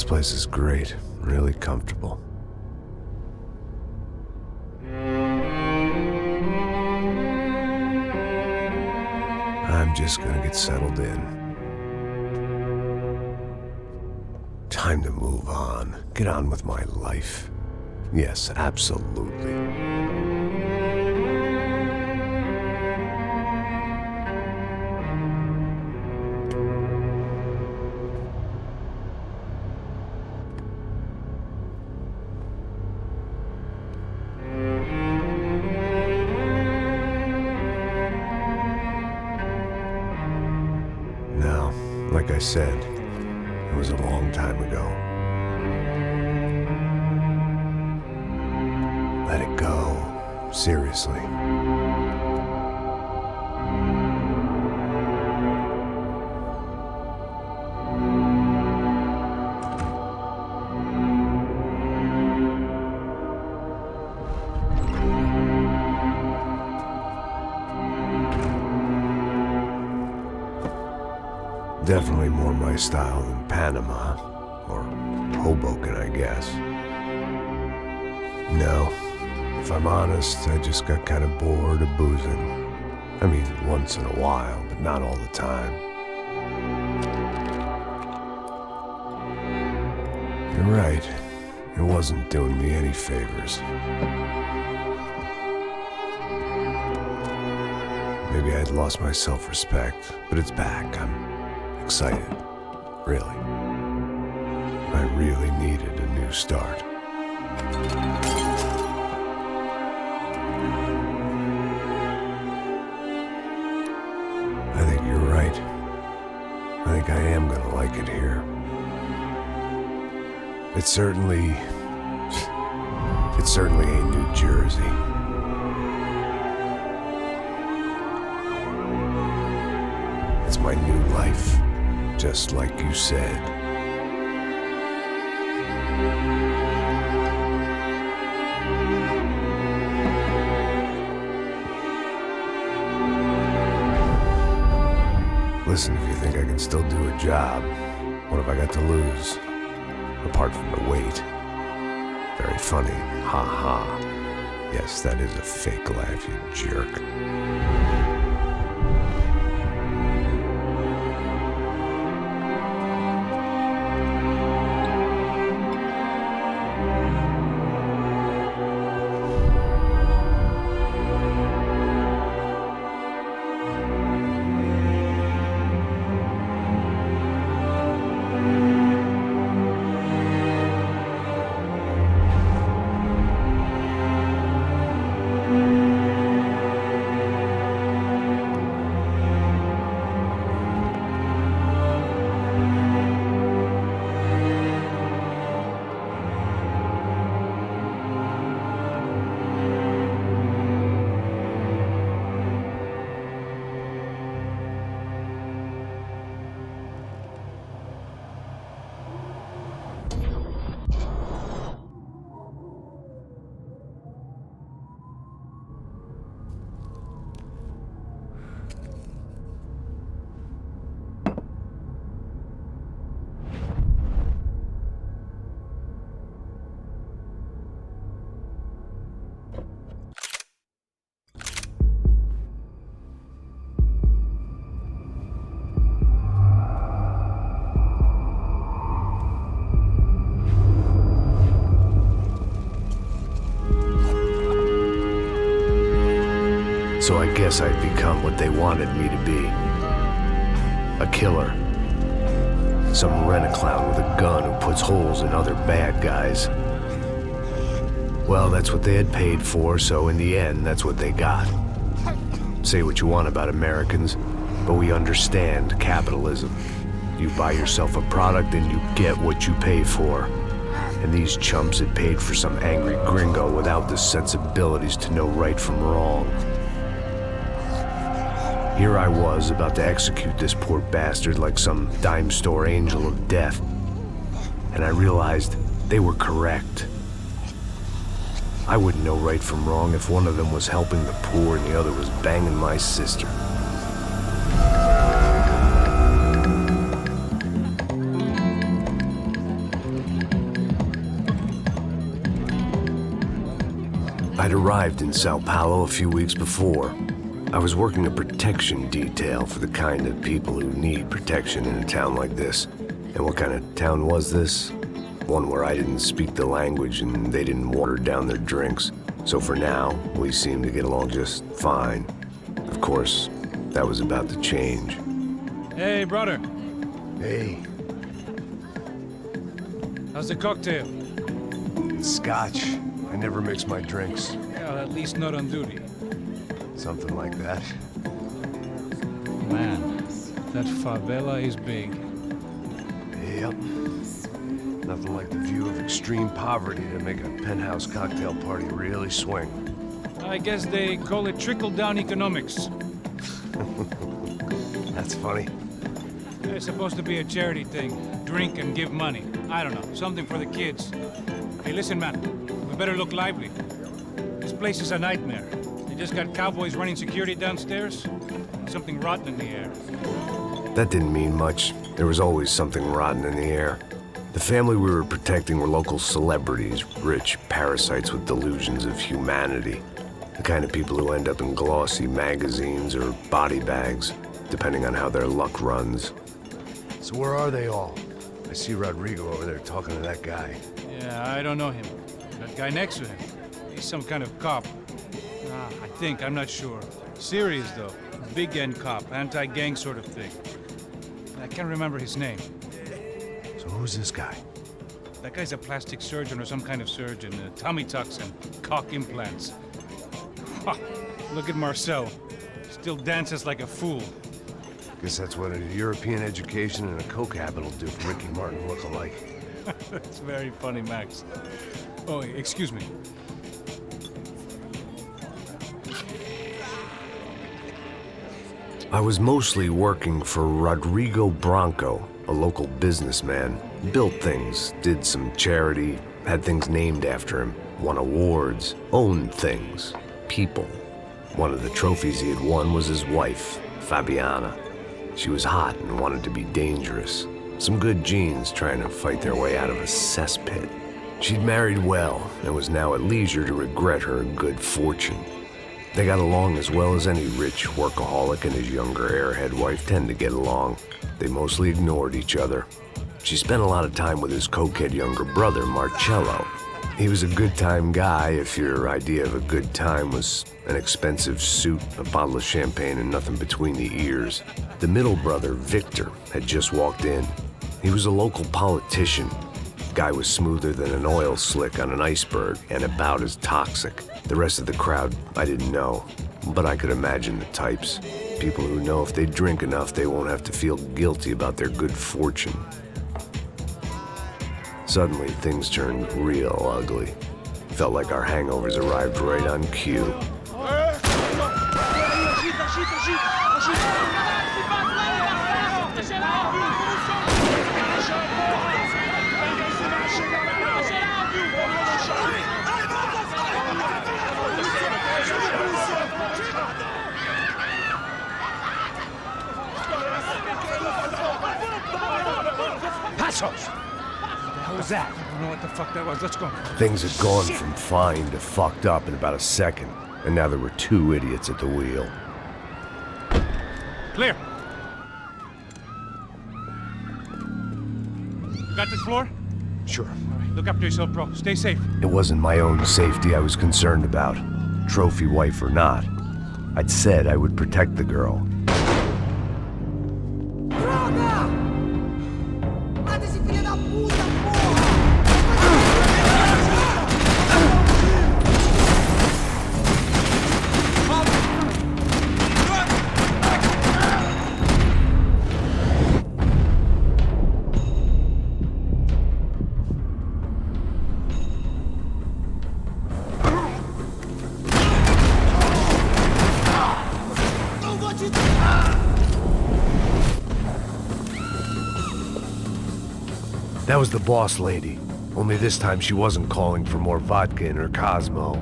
This place is great, really comfortable. I'm just gonna get settled in. Time to move on. Get on with my life. Yes, absolutely. Now, like I said, it was a long time ago. Let it go. Seriously. Definitely more my style than Panama, or Hoboken, I guess. No, if I'm honest, I just got kind of bored of boozing. I mean, once in a while, but not all the time. You're right, it wasn't doing me any favors. Maybe I'd lost my self-respect, but it's back. I'm excited, really. I really needed a new start. I think you're right. I think I am gonna like it here. It certainly ain't New Jersey. It's my new life. Just like you said. Listen, if you think I can still do a job, what have I got to lose? Apart from the weight. Very funny. Ha ha. Yes, that is a fake laugh, you jerk. So I guess I'd become what they wanted me to be. A killer. Some rent-a-clown with a gun who puts holes in other bad guys. Well, that's what they had paid for, so in the end, that's what they got. Say what you want about Americans, but we understand capitalism. You buy yourself a product and you get what you pay for. And these chumps had paid for some angry gringo without the sensibilities to know right from wrong. Here I was, about to execute this poor bastard like some dime store angel of death. And I realized they were correct. I wouldn't know right from wrong if one of them was helping the poor and the other was banging my sister. I'd arrived in Sao Paulo a few weeks before. I was working a protection detail for the kind of people who need protection in a town like this. And what kind of town was this? One where I didn't speak the language and they didn't water down their drinks. So for now, we seemed to get along just fine. Of course, that was about to change. Hey, brother. Hey. How's the cocktail? It's scotch. I never mix my drinks. Well, at least not on duty. Something like that. Man, that favela is big. Yep. Nothing like the view of extreme poverty to make a penthouse cocktail party really swing. I guess they call it trickle-down economics. That's funny. It's supposed to be a charity thing. Drink and give money. I don't know, something for the kids. Hey, listen, man. We better look lively. This place is a nightmare. They just got cowboys running security downstairs. Something rotten in the air. That didn't mean much. There was always something rotten in the air. The family we were protecting were local celebrities, rich parasites with delusions of humanity. The kind of people who end up in glossy magazines or body bags, depending on how their luck runs. So where are they all? I see Rodrigo over there talking to that guy. Yeah, I don't know him. That guy next to him. He's some kind of cop. I think, I'm not sure. Serious, though. Big end cop, anti-gang sort of thing. I can't remember his name. So who's this guy? That guy's a plastic surgeon or some kind of surgeon. Tummy tucks and cock implants. Ha! Look at Marcel. Still dances like a fool. Guess that's what a European education and a coke habit will do for Ricky Martin look-alike. That's very funny, Max. Oh, excuse me. I was mostly working for Rodrigo Branco, a local businessman. Built things, did some charity, had things named after him, won awards, owned things, people. One of the trophies he had won was his wife, Fabiana. She was hot and wanted to be dangerous. Some good genes trying to fight their way out of a cesspit. She'd married well and was now at leisure to regret her good fortune. They got along as well as any rich workaholic and his younger airhead wife tend to get along. They mostly ignored each other. She spent a lot of time with his cokehead younger brother, Marcello. He was a good-time guy if your idea of a good time was an expensive suit, a bottle of champagne, and nothing between the ears. The middle brother, Victor, had just walked in. He was a local politician. Guy was smoother than an oil slick on an iceberg and about as toxic. The rest of the crowd, I didn't know, but I could imagine the types. People who know if they drink enough, they won't have to feel guilty about their good fortune. Suddenly, things turned real ugly. Felt like our hangovers arrived right on cue. What was that? I don't know what the fuck that was. Let's go. Things had gone from fine to fucked up in about a second, and now there were two idiots at the wheel. Clear. You got this floor? Sure. All right, look after yourself, bro. Stay safe. It wasn't my own safety I was concerned about, trophy wife or not. I'd said I would protect the girl. That was the boss lady, only this time she wasn't calling for more vodka in her Cosmo.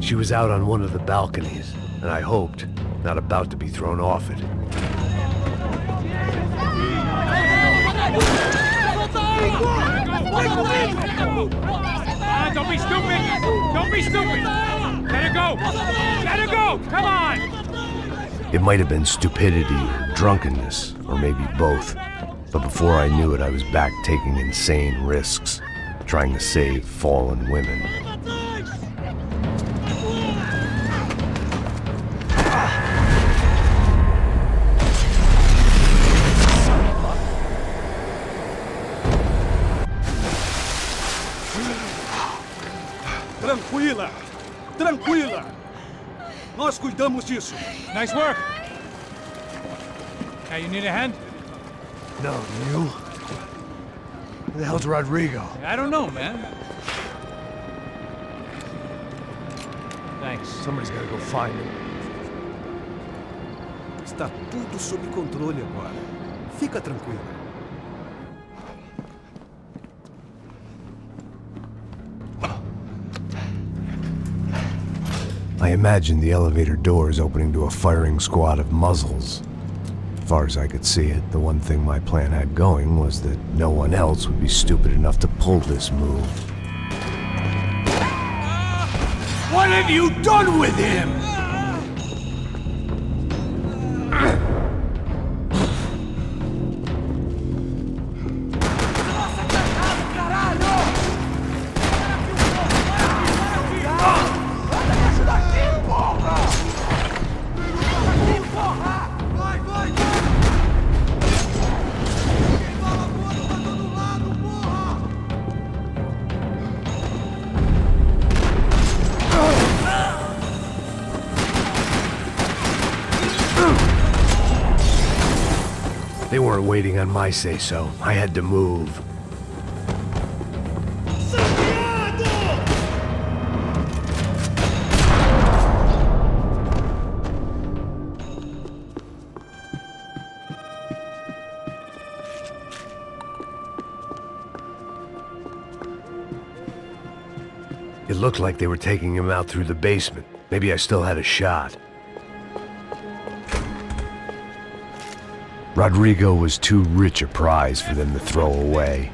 She was out on one of the balconies, and I hoped, not about to be thrown off it. Don't be stupid! Don't be stupid! Let her go! Let her go! Come on! It might have been stupidity or drunkenness, or maybe both. But before I knew it, I was back taking insane risks, trying to save fallen women. Tranquila! Tranquila! Nós cuidamos disso. Nice work! Hey, you need a hand? No, you? Who the hell's Rodrigo? I don't know, man. Thanks. Somebody's gotta go find him. Está tudo sob controle agora. Fica tranquila. I imagined the elevator doors opening to a firing squad of muzzles. As far as I could see it, the one thing my plan had going was that no one else would be stupid enough to pull this move. What have you done with him? They weren't waiting on my say-so. I had to move. It looked like they were taking him out through the basement. Maybe I still had a shot. Rodrigo was too rich a prize for them to throw away.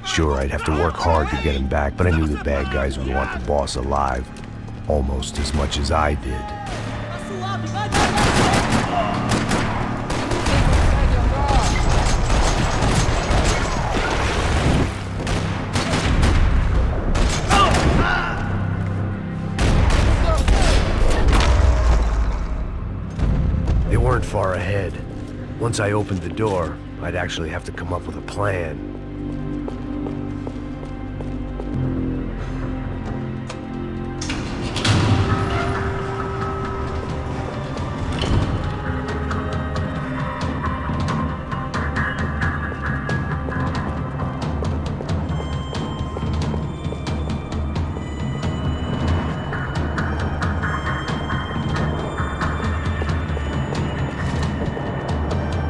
Sure, I'd have to work hard to get him back, but I knew the bad guys would want the boss alive almost as much as I did. They weren't far ahead. Once I opened the door, I'd actually have to come up with a plan.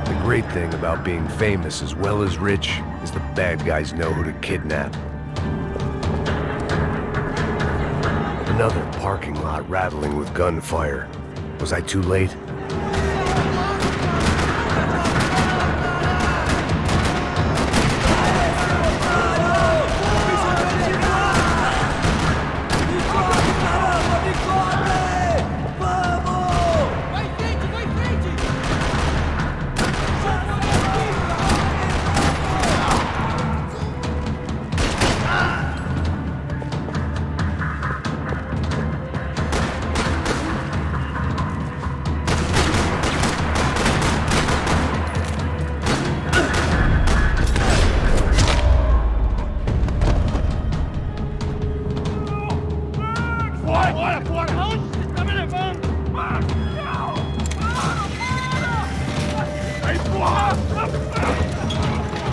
The great thing about being famous as well as rich is the bad guys know who to kidnap. Another parking lot rattling with gunfire. Was I too late?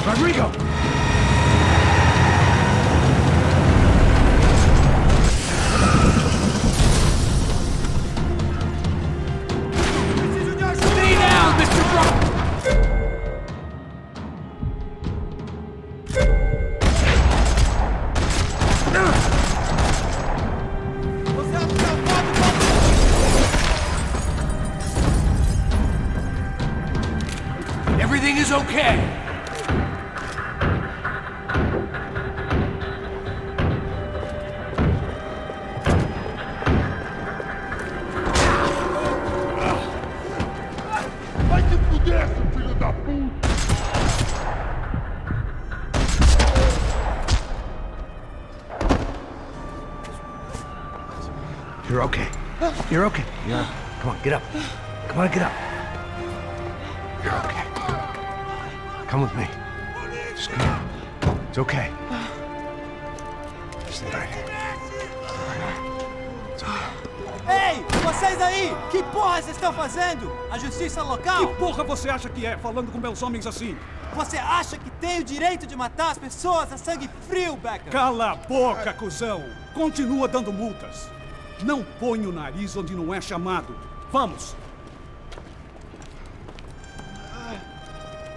Rodrigo! Stay down, Mr. Brock! Everything is okay. dessa, filho da puta! You're okay. You're okay. Yeah. Come on, get up. Come on, get up. You're okay. Come with me. Just come on. It's okay. Stay right here. It's okay. Ei, vocês aí! Que porra vocês estão fazendo? A justiça local? Que porra você acha que é, falando com meus homens assim? Você acha que tem o direito de matar as pessoas a sangue frio, Becker? Cala a boca, cuzão! Continua dando multas. Não põe o nariz onde não é chamado. Vamos!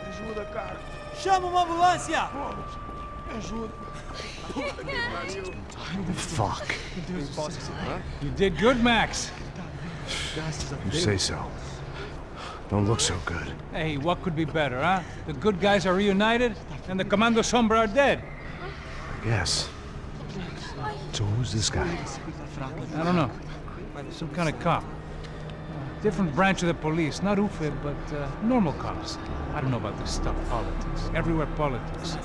Ajuda, cara. Chama uma ambulância! Me ajuda. Fuck. You did good, Max. You say so. Don't look so good. Hey, what could be better, huh? The good guys are reunited, and the Commando Sombra are dead. Yes. So who's this guy? I don't know. Some kind of cop. Different branch of the police. Not UFE, but normal cops. I don't know about this stuff. Politics. Everywhere politics.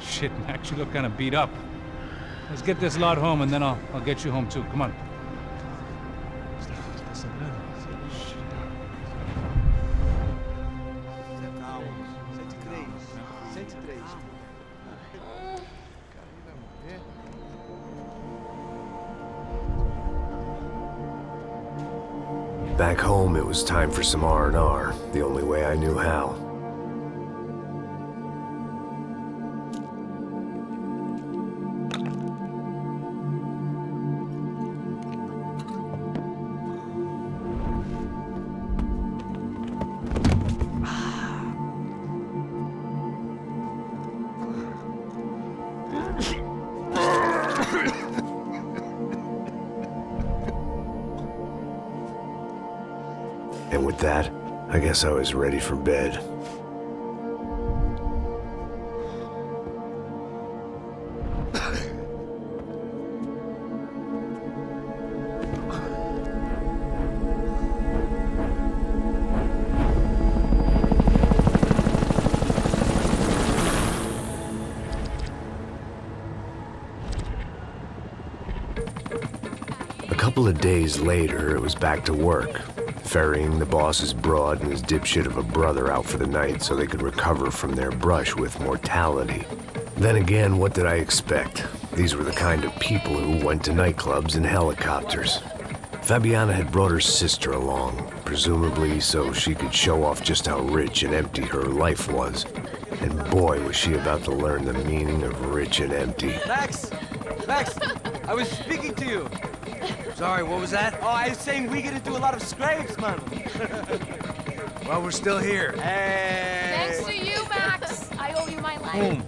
Shit, Max, you look kind of beat up. Let's get this lot home, and then I'll get you home, too. Come on. Back home, it was time for some R&R, the only way I knew how. And with that, I guess I was ready for bed. A couple of days later, it was back to work. Ferrying the boss's broad and his dipshit of a brother out for the night so they could recover from their brush with mortality. Then again, what did I expect? These were the kind of people who went to nightclubs in helicopters. Fabiana had brought her sister along, presumably so she could show off just how rich and empty her life was. And boy, was she about to learn the meaning of rich and empty. Max! Max! I was speaking to you! Sorry, what was that? Oh, I was saying we get into a lot of scrapes, man. Well, we're still here. Hey! Thanks to you, Max. I owe you my life.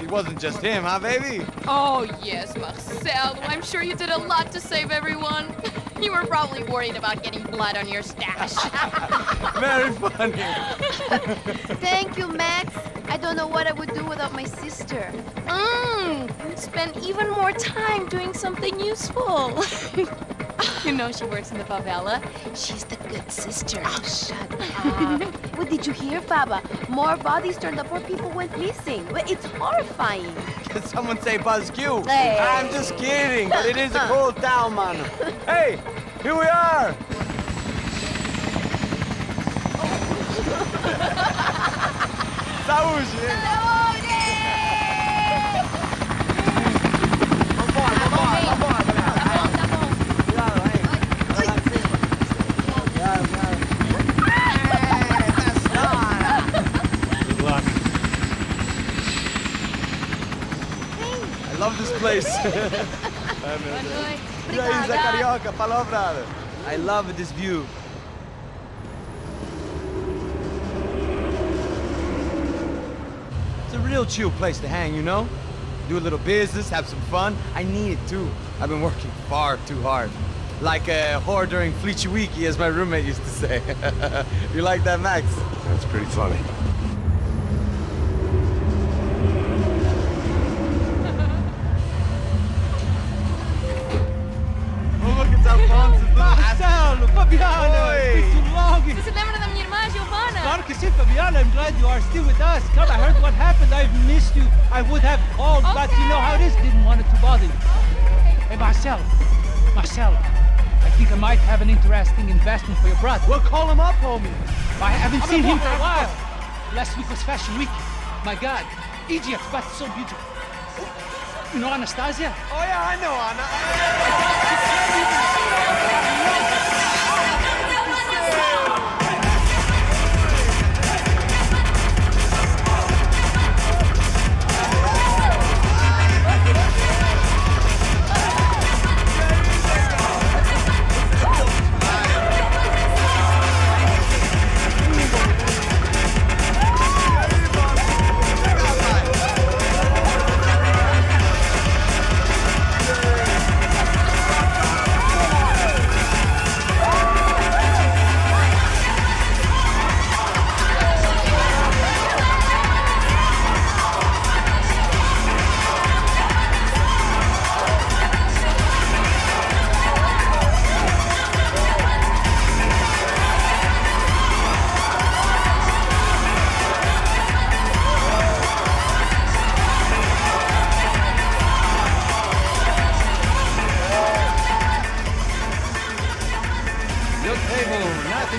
It wasn't just him, huh, baby? Oh, yes, Marcel. I'm sure you did a lot to save everyone. You were probably worried about getting blood on your stash. Very funny. Thank you, Max. I don't know what I would do without my sister. Spend even more time doing something useful. You know she works in the favela. She's the good sister. Oh, shut up. What did you hear, Faba? More bodies turned up where people went missing. It's horrifying. Did someone say Buzz Q? Hey. I'm just kidding, but it is a cool town, man. Hey, here we are. Saúde! I love this place. E aí, Zé Carioca, falou, brother. I love this view. It's a real chill place to hang, you know? Do a little business, have some fun. I need it too. I've been working far too hard. Like a whore during Fleechy Weeky, as my roommate used to say. You like that, Max? That's pretty funny. Marcelo, Fabiana, isso logo. Você se lembra da minha irmã, Giovanna? glad you are still with us. Come, I heard what happened. I've missed you. I would have called, but you know how it is. Didn't want it to bother you. Hey, Marcel, I think I might have an interesting investment for your brother. Well, call him up, homie. I haven't seen him for a while. Last week was Fashion Week. My God, Egypt, but so beautiful. You know Anastasia? Oh, yeah, I know Anna.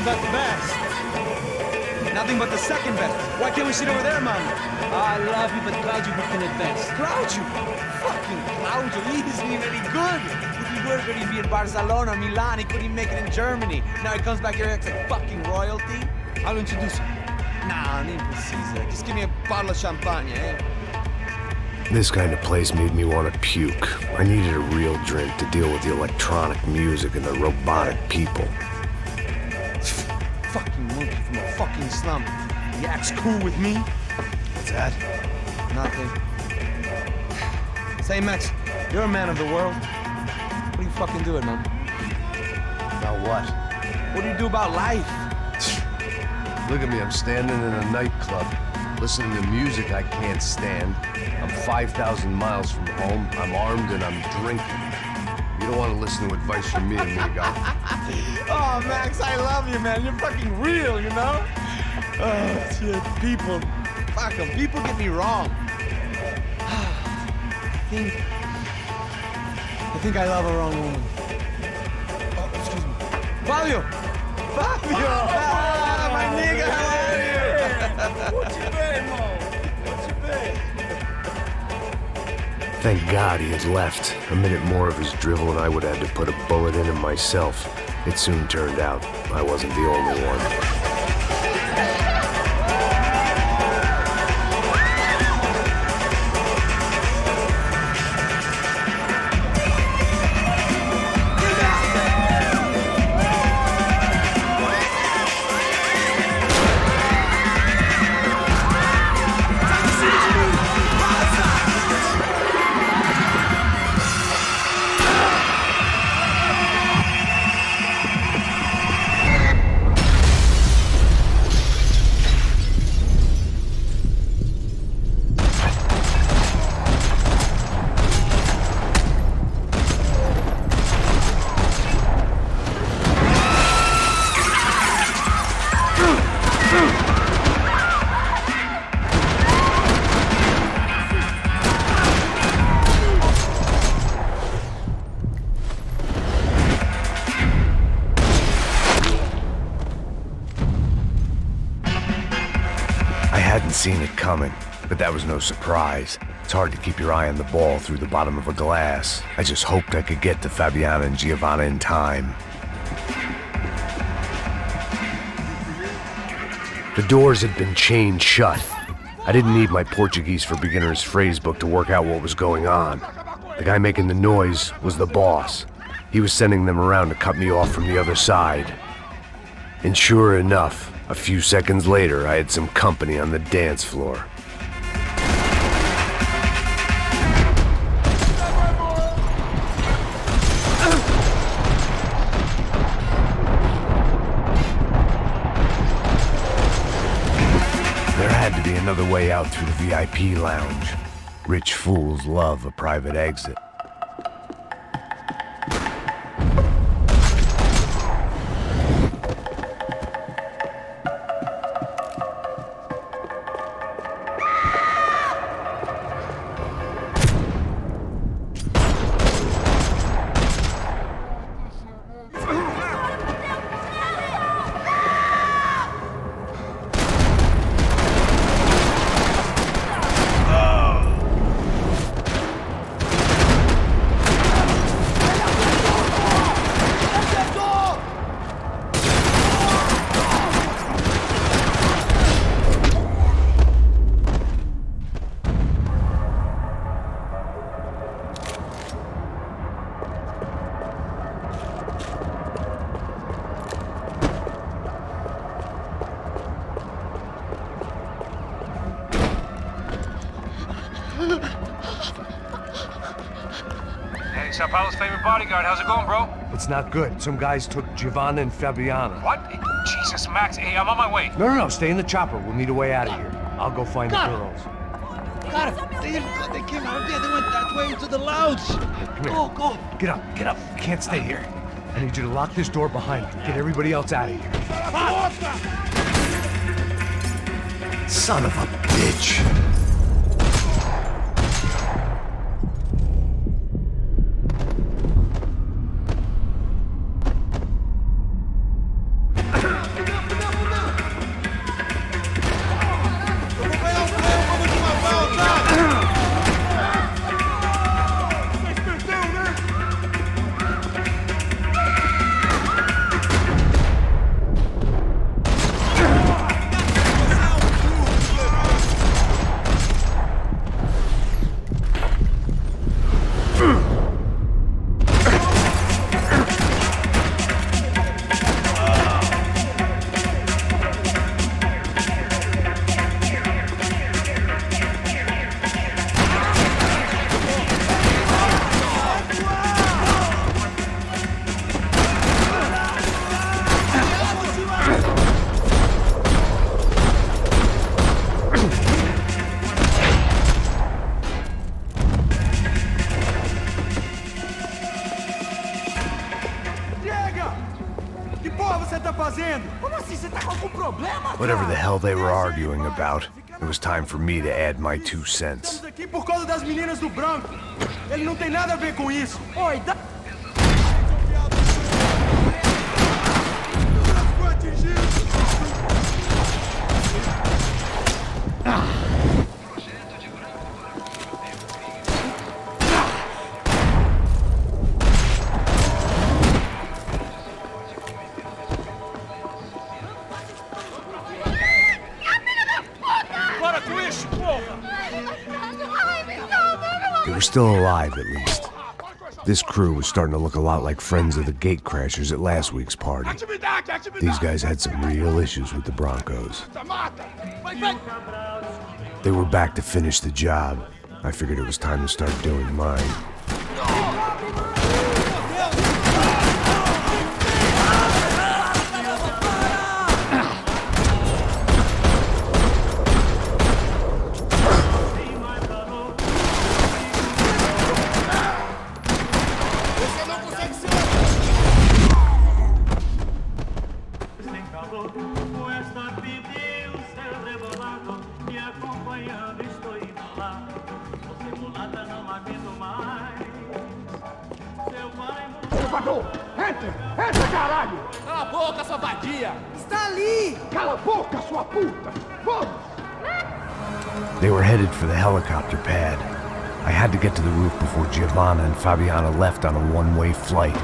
But the best. Nothing but the second best. Why can't we sit over there, man? I love you, but Claudio booked in advance. Claudio? Fucking Claudio, he isn't even any good. If he were going to be in Barcelona, Milan, he couldn't make it in Germany. Now he comes back here and acts like fucking royalty. I'll introduce you. Nah, name precisa. Just give me a bottle of champagne, eh? This kind of place made me want to puke. I needed a real drink to deal with the electronic music and the robotic people. Fucking monkey from a fucking slum. He acts cool with me. What's that? Nothing. Say, Max, you're a man of the world. What do you fucking do it, man? About what? What do you do about life? Look at me, I'm standing in a nightclub, listening to music I can't stand. I'm 5,000 miles from home, I'm armed, and I'm drinking. You don't want to listen to advice from me, amigo. Oh, Max, I love you, man. You're fucking real, you know? Oh, shit, people. Fuck 'em. People get me wrong. I think I love a wrong woman. Oh, excuse me. Fabio! Fabio! Ah, my nigga, how are you? What you been, Mo? What you been? Thank God he had left. A minute more of his drivel and I would have had to put a bullet in him myself. It soon turned out I wasn't the only one. Seen it coming, but that was no surprise. It's hard to keep your eye on the ball through the bottom of a glass. I just hoped I could get to Fabiana and Giovanna in time. The doors had been chained shut. I didn't need my Portuguese for Beginners phrase book to work out what was going on. The guy making the noise was the boss. He was sending them around to cut me off from the other side. And sure enough, a few seconds later, I had some company on the dance floor. There had to be another way out through the VIP lounge. Rich fools love a private exit. Sao Paulo's favorite bodyguard. How's it going, bro? It's not good. Some guys took Giovanna and Fabiana. What? Jesus, Max. Hey, I'm on my way. No, stay in the chopper. We'll need a way out of here. I'll go find the girls. Got it. They came out of there. They went that way into the lounge. Come here. Go. Get up. You can't stay here. I need you to lock this door behind you. Get everybody else out of here. Son of a bitch. Whatever the hell they were arguing about, it was time for me to add my 2 cents. Estamos aqui por causa das meninas do branco. Ele não tem nada a ver com isso. Oi, dá... They were still alive, at least. This crew was starting to look a lot like friends of the gatecrashers at last week's party. These guys had some real issues with the Broncos. They were back to finish the job. I figured it was time to start doing mine. Entra, caralho! Cala a boca, sua vadia! Está ali! Cala a boca, sua puta! Vamos! They were headed for the helicopter pad. I had to get to the roof before Giovanna and Fabiana left on a one-way flight.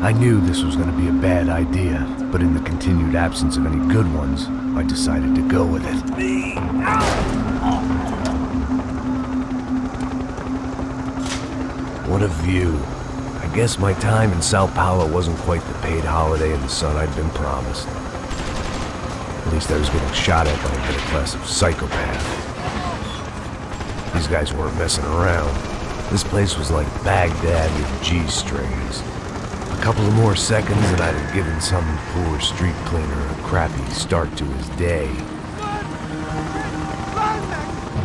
I knew this was going to be a bad idea, but in the continued absence of any good ones, I decided to go with it. What a view. I guess my time in Sao Paulo wasn't quite the paid holiday in the sun I'd been promised. At least I was getting shot at by a middle class of psychopaths. These guys weren't messing around. This place was like Baghdad with G-strings. A couple of more seconds and I'd have given some poor street cleaner a crappy start to his day.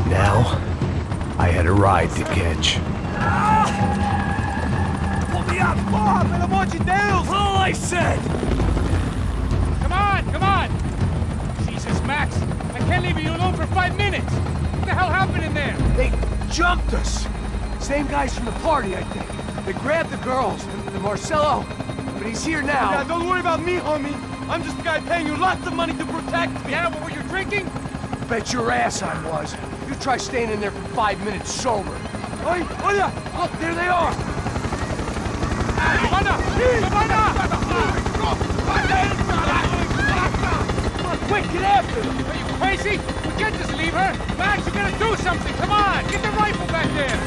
Now, I had a ride to catch. Porra, pelo amor de Deus! All I said! Come on! Jesus, Max, I can't leave you alone for 5 minutes. What the hell happened in there? They jumped us. Same guys from the party, I think. They grabbed the girls, the Marcelo, but he's here now. Yeah, don't worry about me, homie. I'm just a guy paying you lots of money to protect me. Yeah, what were you drinking? Bet your ass I was. You try staying in there for 5 minutes sober. Oi, olha! Look, there they are. Giovanna! Quick, get after them! Are you crazy? We can't just leave her! Max, you gotta do something! Come on! Get the rifle back there!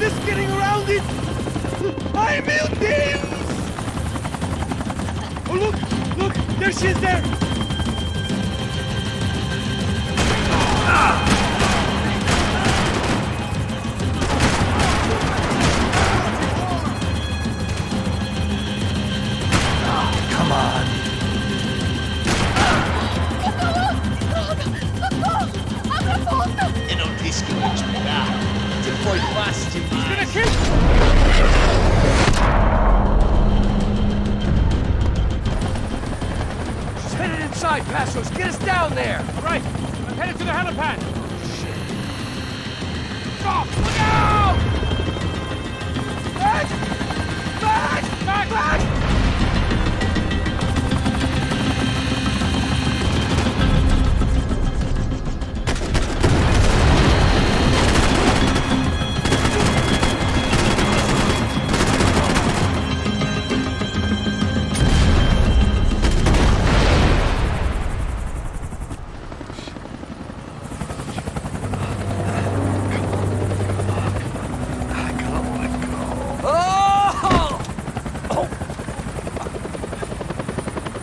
this getting around it? Ai, meu Deus! Oh, look, there she is there! Come on. Eu não disse que eu ia te pegar. Você foi fácil demais. She's headed inside, Passos. Get us down there! Right, I'm headed to the helipad. Stop! Look out! Back! Back! Back! Back!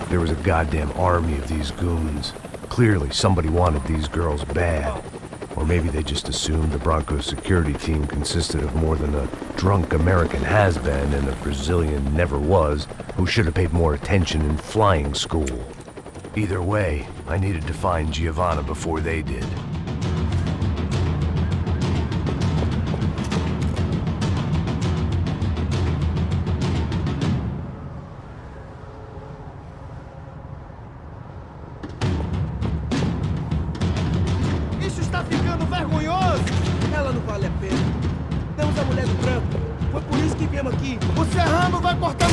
There was a goddamn army of these goons. Clearly, somebody wanted these girls bad. Or maybe they just assumed the Broncos security team consisted of more than a drunk American has-been and a Brazilian never-was who should have paid more attention in flying school. Either way, I needed to find Giovanna before they did. Isso está ficando vergonhoso! Ela não vale a pena. Temos a mulher do branco. Foi por isso que viemos aqui. O serrano vai cortar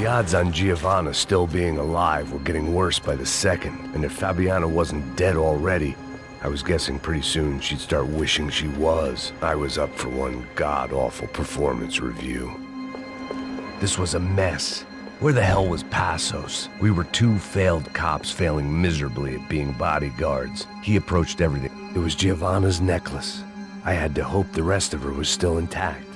The odds on Giovanna still being alive were getting worse by the second, and if Fabiana wasn't dead already, I was guessing pretty soon she'd start wishing she was. I was up for one god-awful performance review. This was a mess. Where the hell was Passos? We were two failed cops failing miserably at being bodyguards. He approached everything. It was Giovanna's necklace. I had to hope the rest of her was still intact.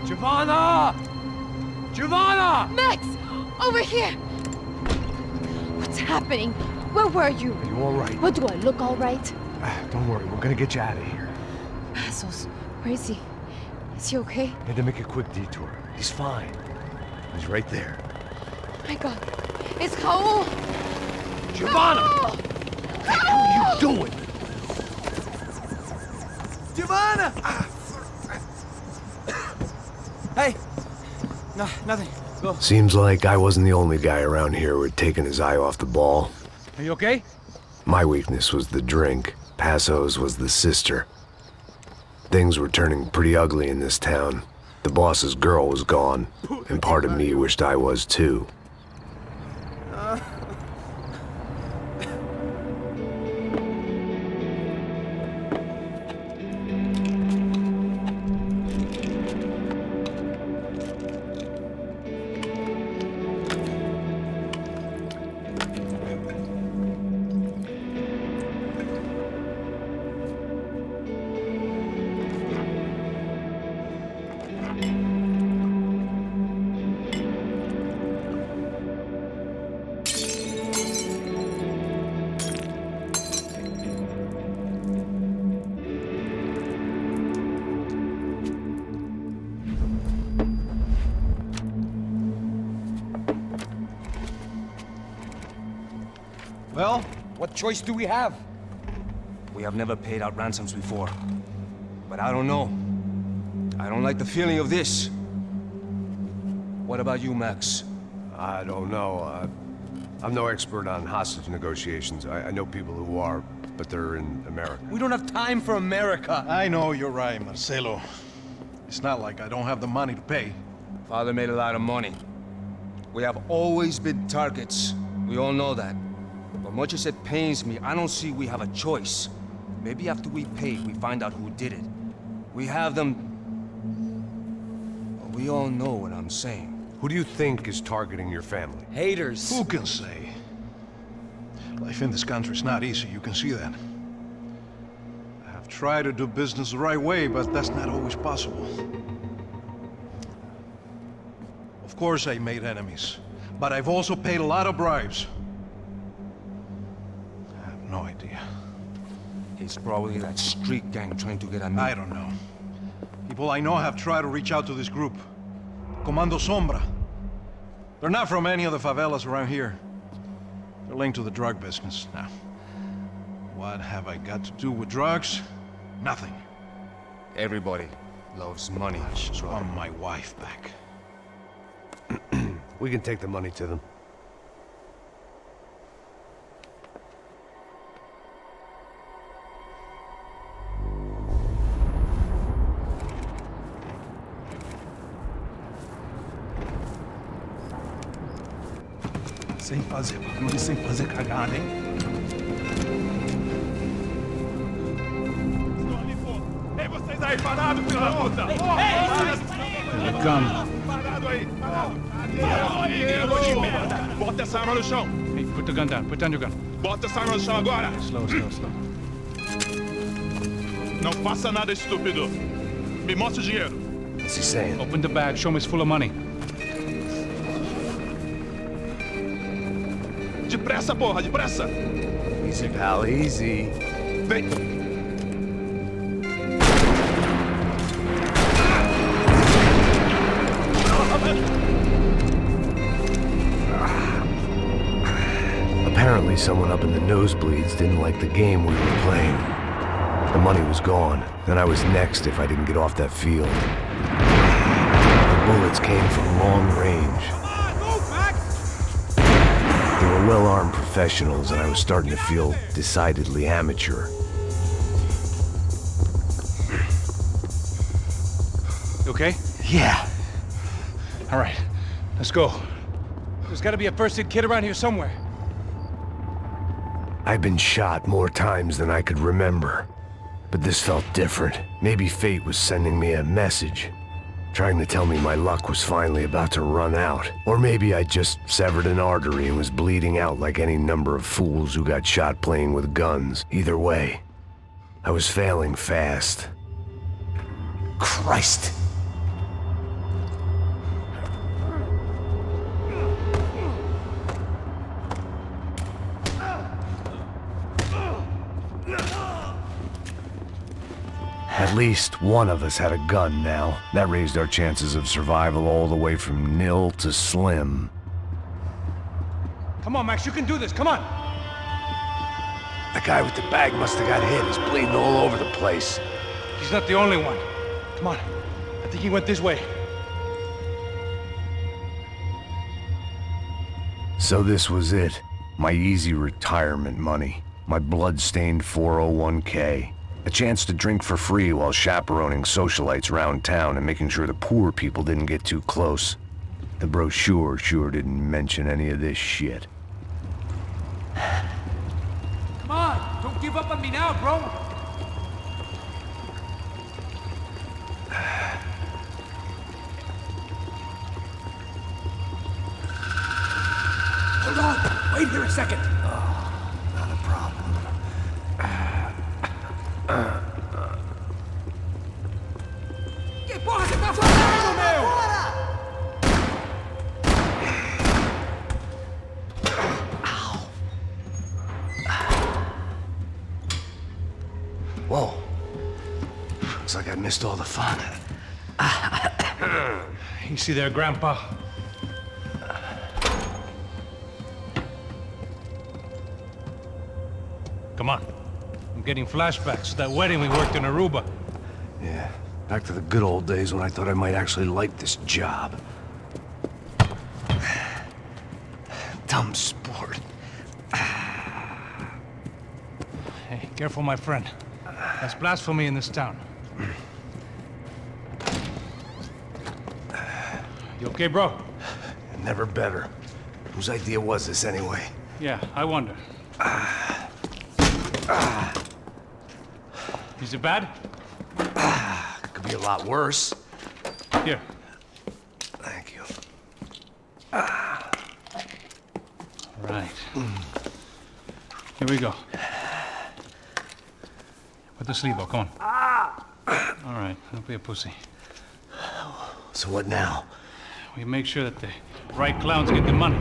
Giovanna! Giovanna! Max! Over here! What's happening? Where were you? Are you all right? What, do I look all right? Don't worry, we're gonna get you out of here. Passos, where is he? Is he okay? Had to make a quick detour. He's fine. He's right there. My God. It's Raul! Giovanna! Raul! What are you doing? Giovanna! Hey! No, nothing. Go. Seems like I wasn't the only guy around here who had taken his eye off the ball. Are you okay? My weakness was the drink. Passo's was the sister. Things were turning pretty ugly in this town. The boss's girl was gone, and part of me wished I was too. Well, what choice do we have? We have never paid out ransoms before. But I don't know. I don't like the feeling of this. What about you, Max? I don't know. I'm no expert on hostage negotiations. I know people who are, but they're in America. We don't have time for America. I know you're right, Marcelo. It's not like I don't have the money to pay. Father made a lot of money. We have always been targets. We all know that. But much as it pains me, I don't see we have a choice. Maybe after we pay, we find out who did it. We have them... Well, we all know what I'm saying. Who do you think is targeting your family? Haters. Who can say? Life in this country is not easy, you can see that. I have tried to do business the right way, but that's not always possible. Of course I made enemies, but I've also paid a lot of bribes. I have no idea. It's probably that street gang trying to get at me. I don't know. People I know have tried to reach out to this group. Comando Sombra. They're not from any of the favelas around here. They're linked to the drug business. Now, what have I got to do with drugs? Nothing. Everybody loves money. I just want my wife back. We can take the money to them. Sem fazer barulho, sem fazer cagada, hein? Ei, vocês aí parados, filho da puta! They're gone. Parado aí! Aí, merda! Bota essa arma no chão! Hey, put the gun down. Put down your gun. Bota essa arma no chão agora! Slow, slow, slow. Não faça nada estúpido! Me mostre o dinheiro! What's he saying? Open the bag. Show me it's full of money. Depressa, porra! Depressa! Easy, pal, easy. Vem! Apparently someone up in the nosebleeds didn't like the game we were playing. The money was gone, then I was next if I didn't get off that field. The bullets came from long range. They were well-armed professionals, and I was starting to feel decidedly amateur. You okay? Yeah. All right. Let's go. There's got to be a first-aid kit around here somewhere. I've been shot more times than I could remember. But this felt different. Maybe fate was sending me a message, trying to tell me my luck was finally about to run out. Or maybe I just severed an artery and was bleeding out like any number of fools who got shot playing with guns. Either way, I was failing fast. Christ! At least one of us had a gun now. That raised our chances of survival all the way from nil to slim. Come on, Max, you can do this, come on! The guy with the bag must have got hit. He's bleeding all over the place. He's not the only one. Come on, I think he went this way. So this was it. My easy retirement money. My blood-stained 401k. A chance to drink for free while chaperoning socialites around town and making sure the poor people didn't get too close. The brochure sure didn't mention any of this shit. Come on, don't give up on me now, bro. Hold on! Wait here a second! Oh, not a problem. Que porra você tá fazendo, meu? Whoa. Looks like I missed all the fun. You see there, Grandpa? Come on. I'm getting flashbacks to that wedding we worked in Aruba. Yeah, back to the good old days when I thought I might actually like this job. Dumb sport. Hey, careful, my friend. That's blasphemy in this town. You okay, bro? Never better. Whose idea was this anyway? Yeah, I wonder. Is it bad? Could be a lot worse. Here. Thank you. Right. Here we go. Put the sleeve on, come on. All right, don't be a pussy. So what now? We make sure that the right clowns get the money.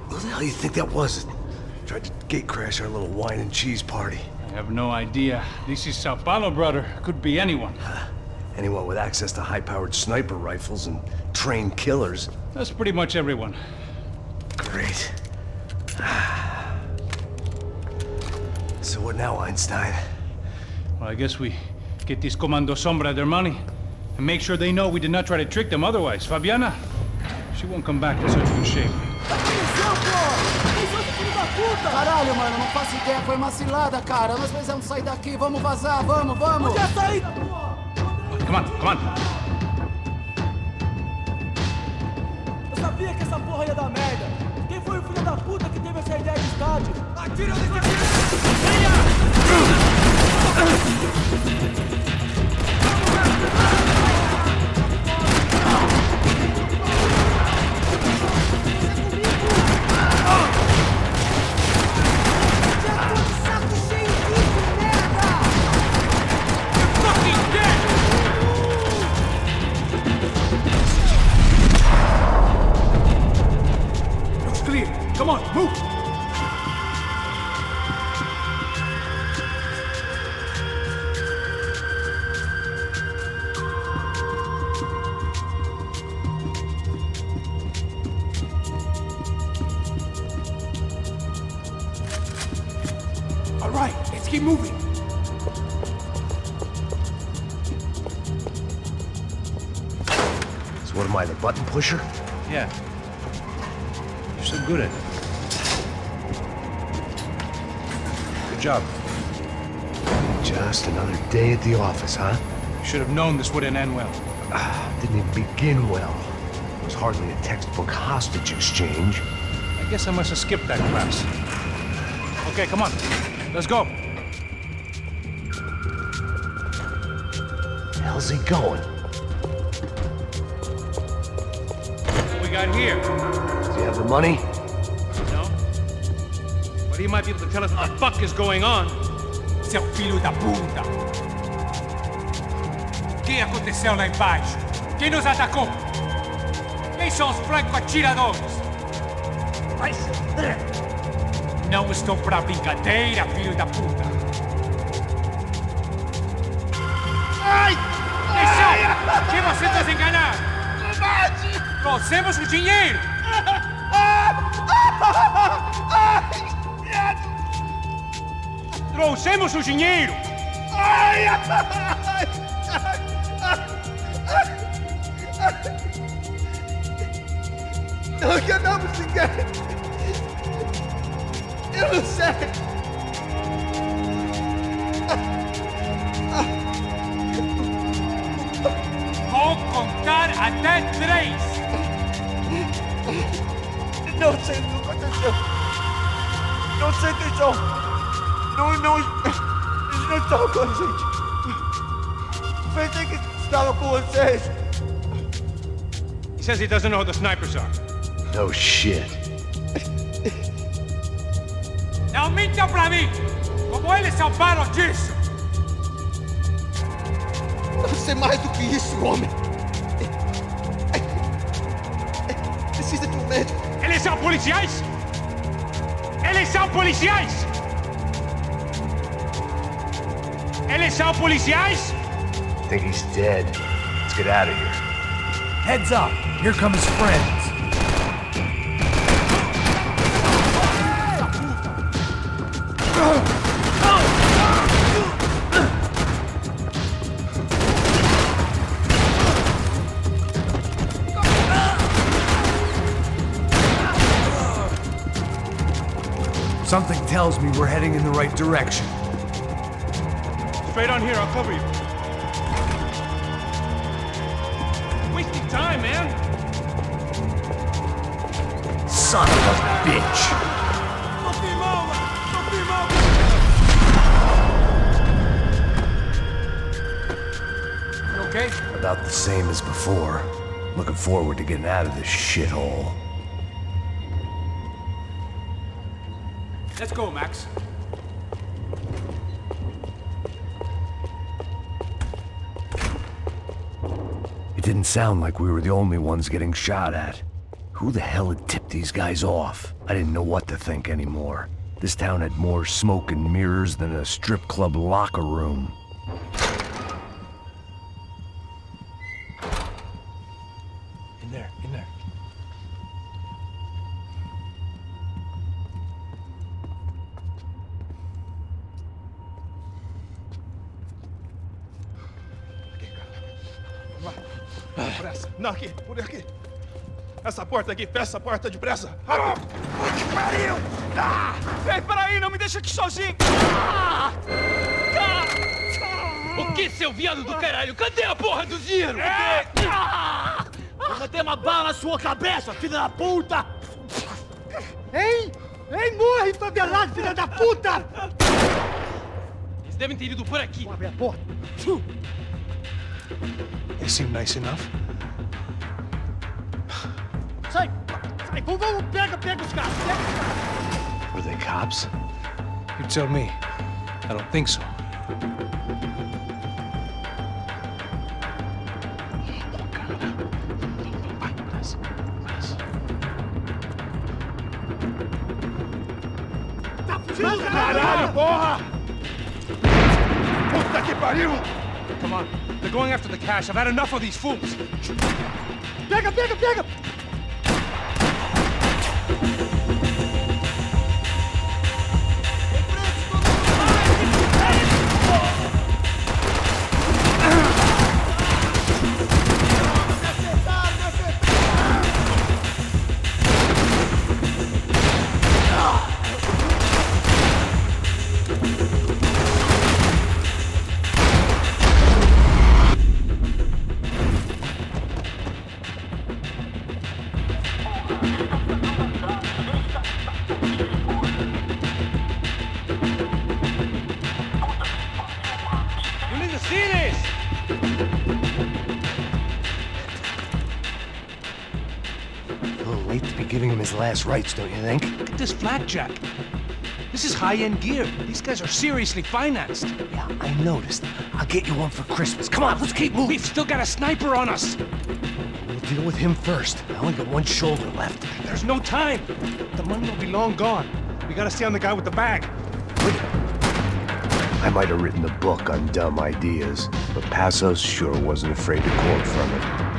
Who the hell do you think that was? Tried to gate crash our little wine and cheese party. I have no idea. This is Sao Paulo, brother. Could be anyone. Anyone with access to high-powered sniper rifles and trained killers. That's pretty much everyone. Great. So what now, Einstein? Well, I guess we get these Comando Sombra their money and make sure they know we did not try to trick them otherwise. Fabiana, she won't come back in such good shape. Caralho, mano, não faço ideia. Foi uma cilada, cara. Nós precisamos sair daqui. Vamos vazar, vamos, vamos. Onde é a saída, porra? Come on, come on. Eu sabia que essa porra ia dar merda. Quem foi o filho da puta que teve essa ideia de estádio? Atira nesse aqui! Come on, move! All right, let's keep moving. So what am I, the button pusher? Yeah. You're so good at it. Good job. Just another day at the office, huh? Should have known this wouldn't end well. Didn't even begin well. It was hardly a textbook hostage exchange. I guess I must have skipped that class. Okay, come on. Let's go. Where the hell's he going? What we got here? Does he have the money? No. But he might be able to tell us what the fuck is going on. Seu filho da puta! O que aconteceu lá embaixo? Quem nos atacou? Quem são os franco-atiradores? Não estou pra brincadeira, filho da puta! Ai! Deixa! Que você tá se enganando? Mate! Trouxemos o dinheiro! Trouxemos o dinheiro! Ai! Não enganamos ninguém! Eu não sei! Vou contar até 3! Não sei o que aconteceu! Não sei quem são! Eles não estavam com a gente! Pensei que estava com vocês! He says he doesn't know who the snipers are. No shit. Não minta pra mim! Como eles salvaram disso? Eu sei mais do que isso, homem! Precisa de um médico! Eles são policiais? Eles são policiais? Eles são policiais? I think he's dead. Let's get out of here. Heads up! Here come his friends. Something tells me we're heading in the right direction. Straight on here, I'll cover you. Wasting time, man. Son of a bitch! You okay? About the same as before. Looking forward to getting out of this shithole. Let's go, Max. It didn't sound like we were the only ones getting shot at. Who the hell had tipped these guys off? I didn't know what to think anymore. This town had more smoke and mirrors than a strip club locker room. In there. Depressa! Não, aqui, por aqui! Essa porta aqui, fecha essa porta depressa! Rápido! Que pariu! Ei, peraí, não me deixa aqui sozinho! O que, seu viado do caralho? Cadê a porra do dinheiro? Vou meter uma bala na sua cabeça, filha da puta! Ei, morre, favelado, filha da puta! Eles devem ter ido por aqui. Vamos abrir a porta. They seem nice enough. Sai, vamos, pega os caras, Were they cops? You tell me. I don't think so. Caralho, porra! Puta que pariu! Come on. They're going after the cash. I've had enough of these fools. Pega! You need to see this! A little late to be giving him his last rites, don't you think? Look at this blackjack. This is high-end gear. These guys are seriously financed. Yeah, I noticed. I'll get you one for Christmas. Come on, let's keep moving. We've still got a sniper on us. We'll deal with him first. I only got one shoulder left. There's no time. The money will be long gone. We gotta stay on the guy with the bag. I might have written a book on dumb ideas, but Passos sure wasn't afraid to quote from it.